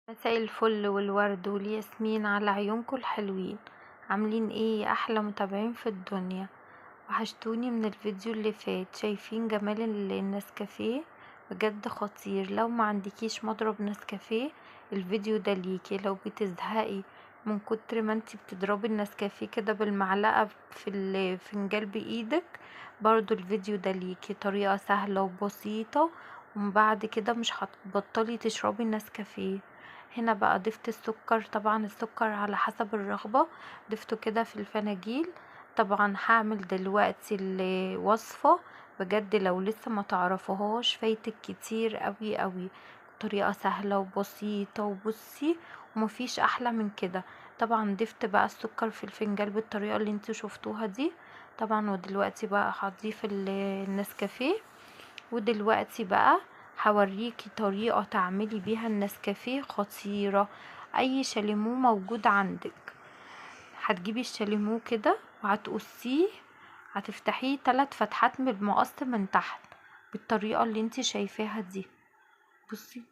مساء الفل والورد والياسمين على عيونكم الحلوين. عاملين ايه يا احلى متابعين في الدنيا؟ وحشتوني من الفيديو اللي فات. شايفين جمال النسكافيه؟ بجد خطير. لو ما عندكيش مضرب نسكافيه الفيديو ده ليكي. لو بتزهقي من كتر ما انتي بتضربي النسكافيه كده بالمعلقه في الفنجان بايدك، برضو الفيديو ده ليكي. طريقه سهله وبسيطه، ومن بعد كده مش هتبطلي تشربي النسكافيه. هنا بقى ضفت السكر، طبعا السكر على حسب الرغبة، ضفته كده في الفناجيل. طبعا هعمل دلوقتي الوصفة، بجد لو لسه ما تعرفوهاش فايتك كتير قوي قوي. طريقة سهلة وبسيطة، وبصي ومفيش احلى من كده. طبعا ضفت بقى السكر في الفنجان بالطريقة اللي انتوا شفتوها دي طبعا. ودلوقتي بقى هضيف النسكافيه. ودلوقتي بقى هوريكي طريقة تعملي بيها النسكافيه خطيرة. اي شاليمو موجود عندك، هتجيبي الشاليمو كده وهتقصيه، هتفتحيه 3 فتحات من المقص من تحت بالطريقة اللي انت شايفاها دي. بصي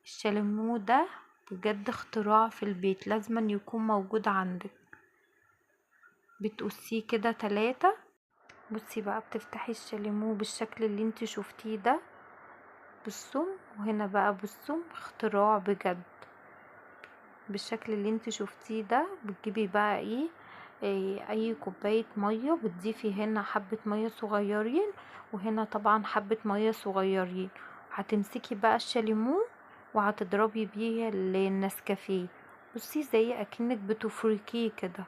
الشاليمو ده بجد اختراع في البيت، لازم يكون موجود عندك. بتقصيه كده 3. بصي بقى بتفتحي الشاليمو بالشكل اللي انت شفتيه ده. بصوا، وهنا بقى بصوا اختراع بجد بالشكل اللي انت شفتيه ده. بتجيبي بقى اي كوباية مية، بتضيفي هنا حبة مية صغيرين، وهنا طبعا حبة مية صغيرين. هتمسكي بقى الشاليمو وهتضربي بيه النسكافيه. بصي زي اكنك بتفركيه كده.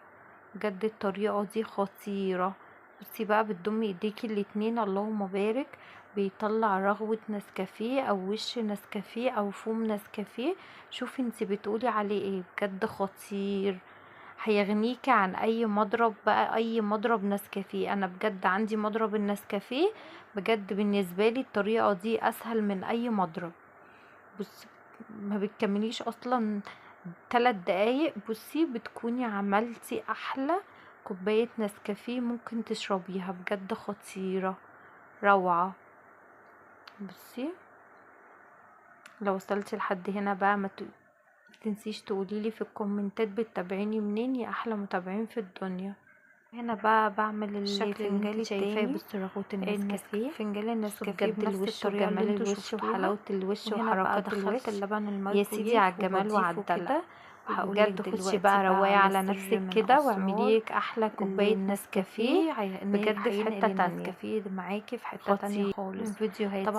بجد الطريقة دي خطيرة. بصي بقى بتضمي ايديكي الاتنين، اللهم بارك، بيطلع رغوة نسكافيه او وش نسكافيه او فوم نسكافيه. شوفي انتي بتقولي عليه ايه، بجد خطير. هيغنيكي عن اي مضرب بقى، اي مضرب نسكافيه. انا بجد عندي مضرب النسكافيه، بجد بالنسبة لي الطريقة دي اسهل من اي مضرب. بصي ما بتكمليش اصلا 3 دقايق، بصي بتكوني عملتي احلى كوباية نسكافيه ممكن تشربيها. بجد خطيرة روعة. بصي لو وصلتي لحد هنا بقى ما تنسيش تقوليلي في الكومنتات بتتابعيني منين يا احلى متابعين في الدنيا. هنا بقى بعمل الشكل اللي انت شايفاه بالصراغة النسكافيه. فنجان النسكافيه بجد الوش وجمال الوش وحلاوة الوش وحركات الوش. اللبن يا سيدي على الجمال وعلى الدلع. بجد خدي بقى رواية على نفسك كده واعمليلك احلى كوباية نسكافيه. بجد في حتة تانية معاكي، في حتة تانية خالص. الفيديو طبعا